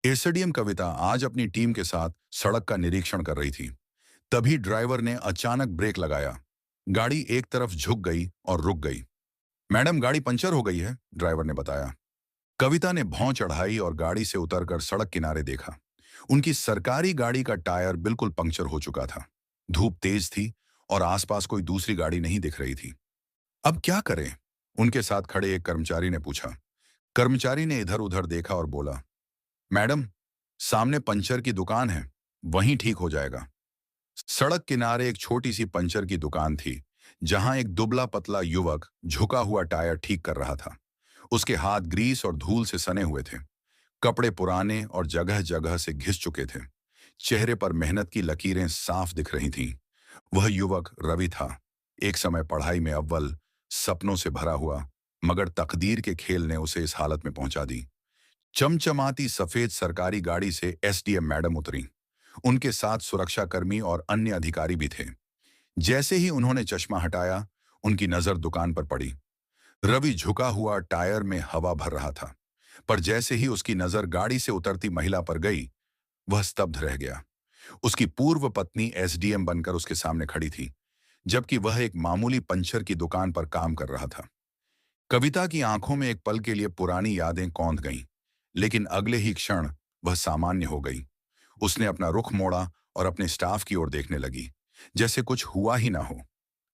SDM कविता आज अपनी team के साथ सड़क का निरीक्षण कर रही थी। तभी ड्राइवर ने अचानक ब्रेक लगाया। गाड़ी एक तरफ झुक गई और रुक गई। मैडम, गाड़ी पंचर हो गई है, ड्राइवर ने बताया। कविता ने भौं चढ़ाई और गाड़ी से उतरकर सड़क किनारे देखा। उनकी सरकारी गाड़ी का टायर बिल्कुल पंक्चर हो चुका था। धूप तेज थी और आसपास कोई दूसरी गाड़ी नहीं दिख रही थी। अब क्या करें? उनके साथ खड़े एक कर्मचारी ने पूछा। कर्मचारी ने इधर उधर देखा और बोला, मैडम, सामने पंचर की दुकान है, वहीं ठीक हो जाएगा। सड़क किनारे एक छोटी सी पंचर की दुकान थी, जहां एक दुबला पतला युवक झुका हुआ टायर ठीक कर रहा था। उसके हाथ ग्रीस और धूल से सने हुए थे। कपड़े पुराने और जगह जगह से घिस चुके थे। चेहरे पर मेहनत की लकीरें साफ दिख रही थीं। वह युवक रवि था। एक समय पढ़ाई में अव्वल, सपनों से भरा हुआ, मगर तकदीर के खेल ने उसे इस हालत में पहुंचा दी। चमचमाती सफेद सरकारी गाड़ी से एसडीएम मैडम उतरी। उनके साथ सुरक्षाकर्मी और अन्य अधिकारी भी थे। जैसे ही उन्होंने चश्मा हटाया, उनकी नजर दुकान पर पड़ी। रवि झुका हुआ टायर में हवा भर रहा था, पर जैसे ही उसकी नजर गाड़ी से उतरती महिला पर गई, वह स्तब्ध रह गया। उसकी पूर्व पत्नी एसडीएम बनकर उसके सामने खड़ी थी, जबकि वह एक मामूली पंचर की दुकान पर काम कर रहा था। कविता की आंखों में एक पल के लिए पुरानी यादें कौंध गईं, लेकिन अगले ही क्षण वह सामान्य हो गई। उसने अपना रुख मोड़ा और अपने स्टाफ की ओर देखने लगी, जैसे कुछ हुआ ही ना हो।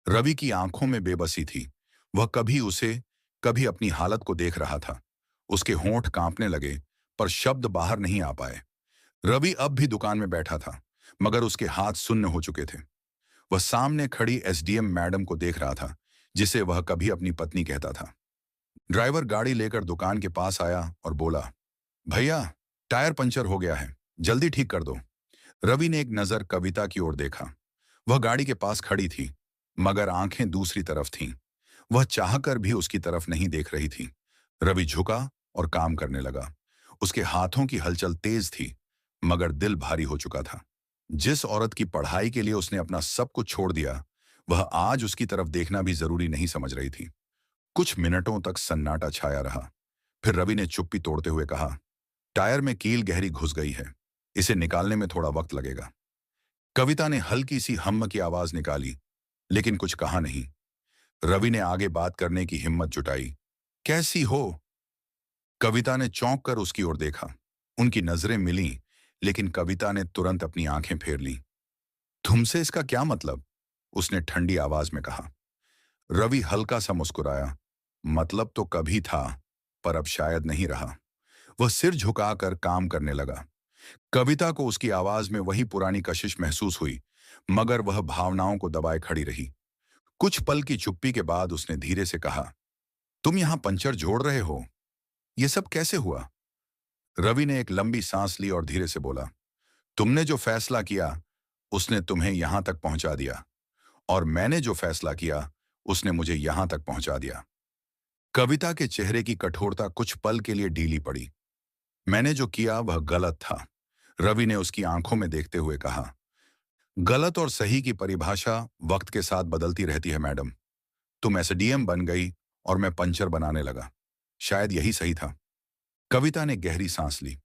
रवि की आंखों में बेबसी थी। वह कभी उसे, कभी अपनी हालत को देख रहा था। उसके होंठ कांपने लगे, पर शब्द बाहर नहीं आ पाए। रवि अब भी दुकान में बैठा था, मगर उसके हाथ सुन्न हो चुके थे। वह सामने खड़ी एसडीएम मैडम को देख रहा था, जिसे वह कभी अपनी पत्नी कहता था। ड्राइवर गाड़ी लेकर दुकान के पास आया और बोला, भैया, टायर पंचर हो गया है, जल्दी ठीक कर दो। रवि ने एक नजर कविता की ओर देखा। वह गाड़ी के पास खड़ी थी, मगर आंखें दूसरी तरफ थीं। वह चाहकर भी उसकी तरफ नहीं देख रही थी। रवि झुका और काम करने लगा। उसके हाथों की हलचल तेज थी, मगर दिल भारी हो चुका था। जिस औरत की पढ़ाई के लिए उसने अपना सब कुछ छोड़ दिया, वह आज उसकी तरफ देखना भी जरूरी नहीं समझ रही थी। कुछ मिनटों तक सन्नाटा छाया रहा। फिर रवि ने चुप्पी तोड़ते हुए कहा, टायर में कील गहरी घुस गई है, इसे निकालने में थोड़ा वक्त लगेगा। कविता ने हल्की सी हम्म की आवाज निकाली, लेकिन कुछ कहा नहीं। रवि ने आगे बात करने की हिम्मत जुटाई। कैसी हो? कविता ने चौंक कर उसकी ओर देखा। उनकी नजरें मिलीं, लेकिन कविता ने तुरंत अपनी आंखें फेर लीं। तुमसे इसका क्या मतलब? उसने ठंडी आवाज में कहा। रवि हल्का सा मुस्कुराया। मतलब तो कभी था, पर अब शायद नहीं रहा। वह सिर झुकाकर काम करने लगा। कविता को उसकी आवाज में वही पुरानी कशिश महसूस हुई, मगर वह भावनाओं को दबाए खड़ी रही। कुछ पल की चुप्पी के बाद उसने धीरे से कहा, तुम यहां पंचर जोड़ रहे हो? यह सब कैसे हुआ? रवि ने एक लंबी सांस ली और धीरे से बोला, तुमने जो फैसला किया, उसने तुम्हें यहां तक पहुंचा दिया, और मैंने जो फैसला किया, उसने मुझे यहां तक पहुंचा दिया। कविता के चेहरे की कठोरता कुछ पल के लिए ढीली पड़ी। मैंने जो किया वह गलत था, रवि ने उसकी आंखों में देखते हुए कहा। गलत और सही की परिभाषा वक्त के साथ बदलती रहती है मैडम। तुम एसडीएम बन गई और मैं पंचर बनाने लगा। शायद यही सही था। कविता ने गहरी सांस ली।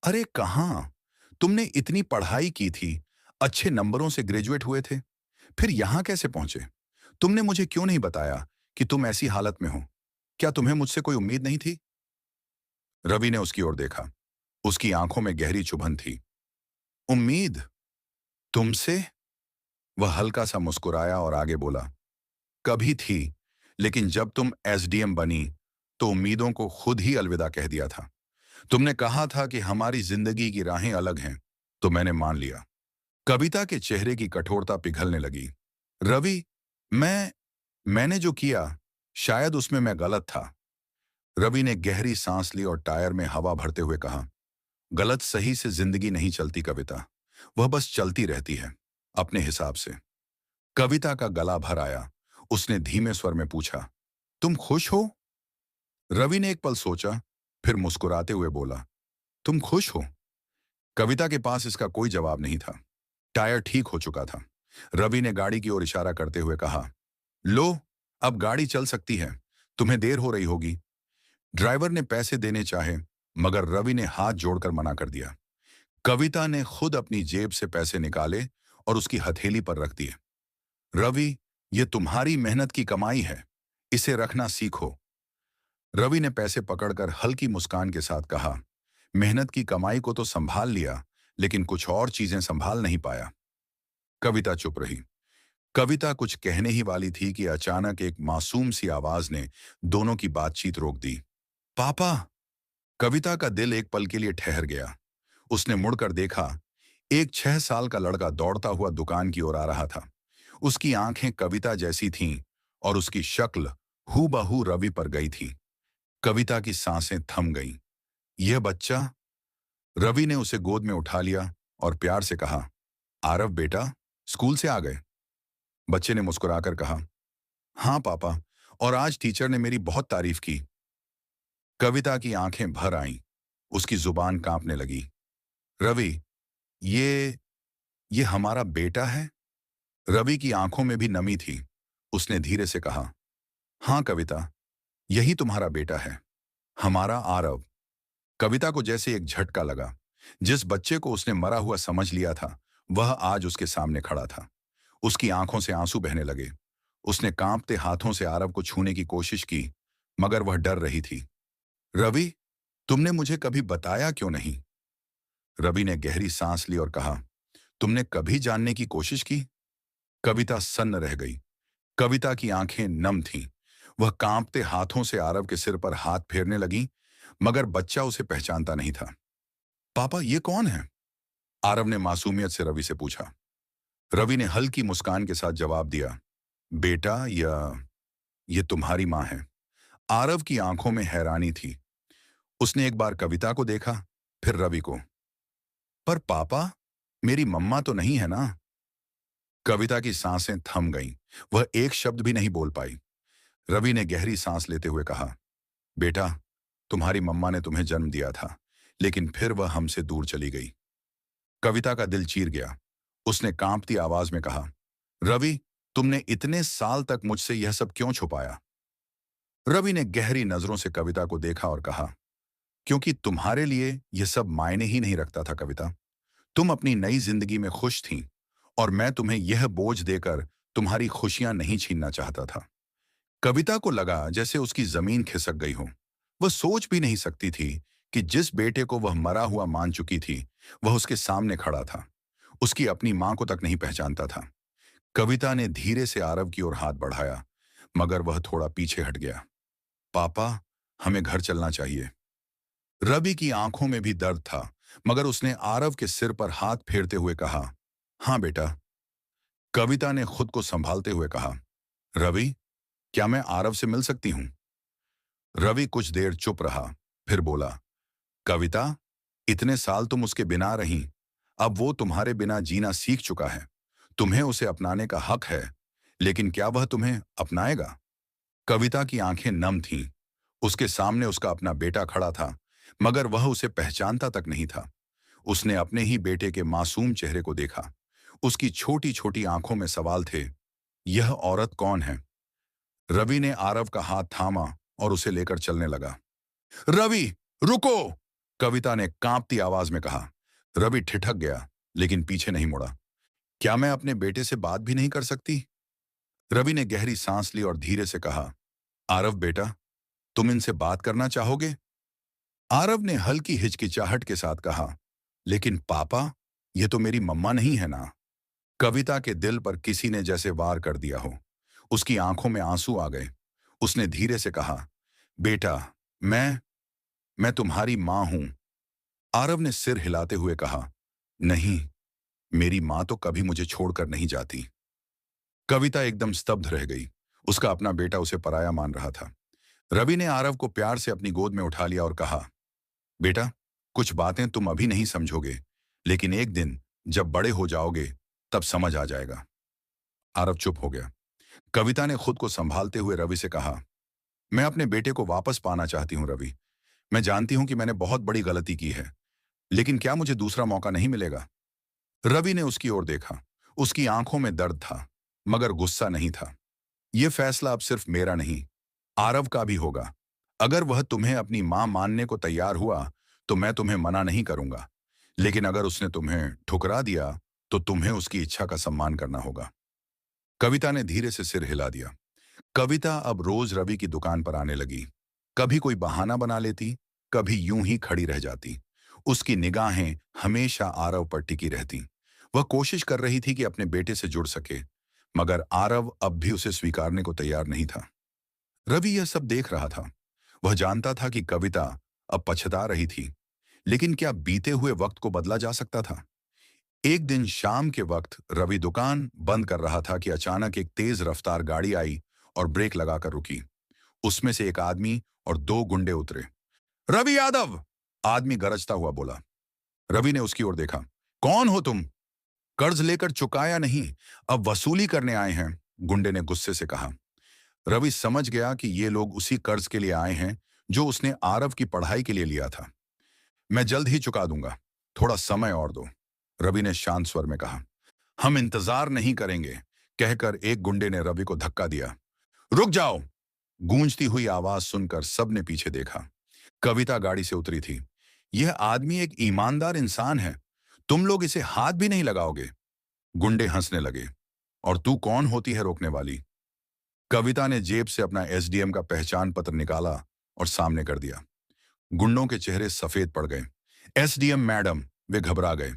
अरे कहाँ? तुमने इतनी पढ़ाई की थी, अच्छे नंबरों से ग्रेजुएट हुए थे, फिर यहां कैसे पहुंचे? तुमने मुझे क्यों नहीं बताया कि तुम ऐसी हालत में हो? क्या तुम्हें मुझसे कोई उम्मीद नहीं थी? रवि ने उसकी ओर देखा। उसकी आंखों में गहरी चुभन थी। उम्मीद? तुमसे? वह हल्का सा मुस्कुराया और आगे बोला, कभी थी, लेकिन जब तुम एसडीएम बनी, तो उम्मीदों को खुद ही अलविदा कह दिया था। तुमने कहा था कि हमारी जिंदगी की राहें अलग हैं, तो मैंने मान लिया। कविता के चेहरे की कठोरता पिघलने लगी। रवि, मैंने जो किया, शायद उसमें मैं गलत था। रवि ने गहरी सांस ली और टायर में हवा भरते हुए कहा, गलत सही से जिंदगी नहीं चलती कविता, वह बस चलती रहती है, अपने हिसाब से। कविता का गला भर आया। उसने धीमे स्वर में पूछा, तुम खुश हो? रवि ने एक पल सोचा, फिर मुस्कुराते हुए बोला, तुम खुश हो? कविता के पास इसका कोई जवाब नहीं था। टायर ठीक हो चुका था। रवि ने गाड़ी की ओर इशारा करते हुए कहा, लो, अब गाड़ी चल सकती है, तुम्हें देर हो रही होगी। ड्राइवर ने पैसे देने चाहे, मगर रवि ने हाथ जोड़कर मना कर दिया। कविता ने खुद अपनी जेब से पैसे निकाले और उसकी हथेली पर रख दिए। रवि, ये तुम्हारी मेहनत की कमाई है, इसे रखना सीखो। रवि ने पैसे पकड़कर हल्की मुस्कान के साथ कहा, मेहनत की कमाई को तो संभाल लिया, लेकिन कुछ और चीजें संभाल नहीं पाया। कविता चुप रही। कविता कुछ कहने ही वाली थी कि अचानक एक मासूम सी आवाज ने दोनों की बातचीत रोक दी। पापा! कविता का दिल एक पल के लिए ठहर गया। उसने मुड़कर देखा। एक 6 साल का लड़का दौड़ता हुआ दुकान की ओर आ रहा था। उसकी आंखें कविता जैसी थीं और उसकी शक्ल हूबहू रवि पर गई थी। कविता की सांसें थम गईं। यह बच्चा? रवि ने उसे गोद में उठा लिया और प्यार से कहा, आरव बेटा, स्कूल से आ गए? बच्चे ने मुस्कुराकर कहा, हाँ पापा, और आज टीचर ने मेरी बहुत तारीफ की। कविता की आंखें भर आईं। उसकी जुबान कांपने लगी। रवि, ये ये हमारा बेटा है? रवि की आंखों में भी नमी थी। उसने धीरे से कहा, हाँ कविता, यही तुम्हारा बेटा है, हमारा आरव। कविता को जैसे एक झटका लगा। जिस बच्चे को उसने मरा हुआ समझ लिया था, वह आज उसके सामने खड़ा था। उसकी आंखों से आंसू बहने लगे। उसने कांपते हाथों से आरव को छूने की कोशिश की, मगर वह डर रही थी। रवि, तुमने मुझे कभी बताया क्यों नहीं? रवि ने गहरी सांस ली और कहा, तुमने कभी जानने की कोशिश की? कविता सन्न रह गई। कविता की आंखें नम थीं। वह कांपते हाथों से आरव के सिर पर हाथ फेरने लगी, मगर बच्चा उसे पहचानता नहीं था। पापा, ये कौन है? आरव ने मासूमियत से रवि से पूछा। रवि ने हल्की मुस्कान के साथ जवाब दिया, बेटा, ये तुम्हारी माँ है। आरव की आंखों में हैरानी थी। उसने एक बार कविता को देखा, फिर रवि को। पर पापा, मेरी मम्मा तो नहीं है ना? कविता की सांसें थम गईं। वह एक शब्द भी नहीं बोल पाई। रवि ने गहरी सांस लेते हुए कहा, बेटा, तुम्हारी मम्मा ने तुम्हें जन्म दिया था, लेकिन फिर वह हमसे दूर चली गई। कविता का दिल चीर गया। उसने कांपती आवाज में कहा, रवि, तुमने इतने साल तक मुझसे यह सब क्यों छुपाया? रवि ने गहरी नजरों से कविता को देखा और कहा, क्योंकि तुम्हारे लिए यह सब मायने ही नहीं रखता था कविता। तुम अपनी नई जिंदगी में खुश थीं और मैं तुम्हें यह बोझ देकर तुम्हारी खुशियां नहीं छीनना चाहता था। कविता को लगा जैसे उसकी जमीन खिसक गई हो। वह सोच भी नहीं सकती थी कि जिस बेटे को वह मरा हुआ मान चुकी थी, वह उसके सामने खड़ा था। उसकी अपनी मां को तक नहीं पहचानता था। कविता ने धीरे से आरव की ओर हाथ बढ़ाया, मगर वह थोड़ा पीछे हट गया। पापा, हमें घर चलना चाहिए। रवि की आंखों में भी दर्द था, मगर उसने आरव के सिर पर हाथ फेरते हुए कहा, हाँ बेटा। कविता ने खुद को संभालते हुए कहा, रवि, क्या मैं आरव से मिल सकती हूं? रवि कुछ देर चुप रहा, फिर बोला, कविता, इतने साल तुम उसके बिना रही, अब वो तुम्हारे बिना जीना सीख चुका है। तुम्हें उसे अपनाने का हक है, लेकिन क्या वह तुम्हें अपनाएगा? कविता की आंखें नम थीं। उसके सामने उसका अपना बेटा खड़ा था, मगर वह उसे पहचानता तक नहीं था। उसने अपने ही बेटे के मासूम चेहरे को देखा। उसकी छोटी छोटी आंखों में सवाल थे, यह औरत कौन है? रवि ने आरव का हाथ थामा और उसे लेकर चलने लगा। रवि, रुको! कविता ने कांपती आवाज में कहा। रवि ठिठक गया, लेकिन पीछे नहीं मुड़ा। क्या मैं अपने बेटे से बात भी नहीं कर सकती? रवि ने गहरी सांस ली और धीरे से कहा, आरव बेटा, तुम इनसे बात करना चाहोगे? आरव ने हल्की हिचकिचाहट के साथ कहा, लेकिन पापा, ये तो मेरी मम्मा नहीं है ना? कविता के दिल पर किसी ने जैसे वार कर दिया हो। उसकी आंखों में आंसू आ गए। उसने धीरे से कहा, बेटा, मैं तुम्हारी मां हूं। आरव ने सिर हिलाते हुए कहा, नहीं, मेरी मां तो कभी मुझे छोड़कर नहीं जाती। कविता एकदम स्तब्ध रह गई। उसका अपना बेटा उसे पराया मान रहा था। रवि ने आरव को प्यार से अपनी गोद में उठा लिया और कहा, बेटा, कुछ बातें तुम अभी नहीं समझोगे, लेकिन एक दिन जब बड़े हो जाओगे तब समझ आ जाएगा। आरव चुप हो गया। कविता ने खुद को संभालते हुए रवि से कहा, मैं अपने बेटे को वापस पाना चाहती हूं रवि। मैं जानती हूं कि मैंने बहुत बड़ी गलती की है, लेकिन क्या मुझे दूसरा मौका नहीं मिलेगा? रवि ने उसकी ओर देखा। उसकी आंखों में दर्द था, मगर गुस्सा नहीं था। यह फैसला अब सिर्फ मेरा नहीं, आरव का भी होगा। अगर वह तुम्हें अपनी मां मानने को तैयार हुआ, तो मैं तुम्हें मना नहीं करूंगा, लेकिन अगर उसने तुम्हें ठुकरा दिया तो तुम्हें उसकी इच्छा का सम्मान करना होगा। कविता ने धीरे से सिर हिला दिया। कविता अब रोज रवि की दुकान पर आने लगी। कभी कोई बहाना बना लेती, कभी यूं ही खड़ी रह जाती। उसकी निगाहें हमेशा आरव पर टिकी रहती। वह कोशिश कर रही थी कि अपने बेटे से जुड़ सके, मगर आरव अब भी उसे स्वीकारने को तैयार नहीं था। रवि यह सब देख रहा था। वह जानता था कि कविता अब पछता रही थी, लेकिन क्या बीते हुए वक्त को बदला जा सकता था? एक दिन शाम के वक्त रवि दुकान बंद कर रहा था कि अचानक एक तेज रफ्तार गाड़ी आई और ब्रेक लगाकर रुकी। उसमें से एक आदमी और दो गुंडे उतरे। रवि यादव! आदमी गरजता हुआ बोला। रवि ने उसकी ओर देखा। कौन हो तुम? कर्ज लेकर चुकाया नहीं, अब वसूली करने आए हैं, गुंडे ने गुस्से से कहा। रवि समझ गया कि ये लोग उसी कर्ज के लिए आए हैं जो उसने आरव की पढ़ाई के लिए लिया था। मैं जल्द ही चुका दूंगा, थोड़ा समय और दो, रवि ने शांत स्वर में कहा। हम इंतजार नहीं करेंगे, कहकर एक गुंडे ने रवि को धक्का दिया। रुक जाओ! गूंजती हुई आवाज सुनकर सबने पीछे देखा। कविता गाड़ी से उतरी थी। यह आदमी एक ईमानदार इंसान है, तुम लोग इसे हाथ भी नहीं लगाओगे। गुंडे हंसने लगे। और तू कौन होती है रोकने वाली? कविता ने जेब से अपना एसडीएम का पहचान पत्र निकाला और सामने कर दिया। गुंडों के चेहरे सफेद पड़ गए। एसडीएम मैडम, वे घबरा गए।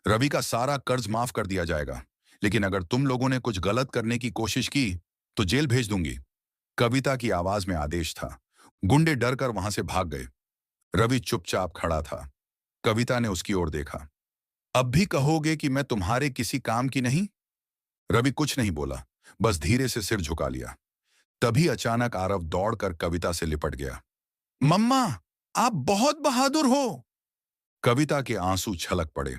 रवि का सारा कर्ज माफ कर दिया जाएगा, लेकिन अगर तुम लोगों ने कुछ गलत करने की कोशिश की तो जेल भेज दूंगी। कविता की आवाज में आदेश था। गुंडे डर कर वहां से भाग गए। रवि चुपचाप खड़ा था। कविता ने उसकी ओर देखा। अब भी कहोगे कि मैं तुम्हारे किसी काम की नहीं? रवि कुछ नहीं बोला, बस धीरे से सिर झुका लिया। तभी अचानक आरव दौड़कर कविता से लिपट गया। मम्मा, आप बहुत बहादुर हो! कविता के आंसू छलक पड़े।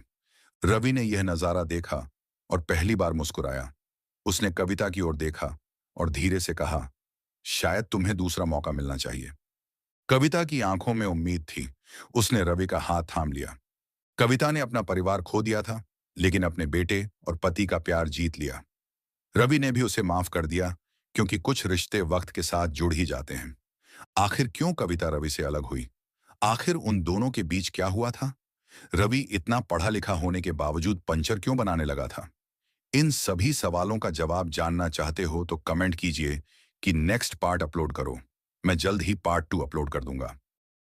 रवि ने यह नजारा देखा और पहली बार मुस्कुराया। उसने कविता की ओर देखा और धीरे से कहा, शायद तुम्हें दूसरा मौका मिलना चाहिए। कविता की आंखों में उम्मीद थी। उसने रवि का हाथ थाम लिया। कविता ने अपना परिवार खो दिया था, लेकिन अपने बेटे और पति का प्यार जीत लिया। रवि ने भी उसे माफ कर दिया, क्योंकि कुछ रिश्ते वक्त के साथ जुड़ ही जाते हैं। आखिर क्यों कविता रवि से अलग हुई? आखिर उन दोनों के बीच क्या हुआ था? रवि इतना पढ़ा लिखा होने के बावजूद पंचर क्यों बनाने लगा था? इन सभी सवालों का जवाब जानना चाहते हो तो कमेंट कीजिए कि नेक्स्ट पार्ट अपलोड करो। मैं जल्द ही पार्ट 2 अपलोड कर दूंगा।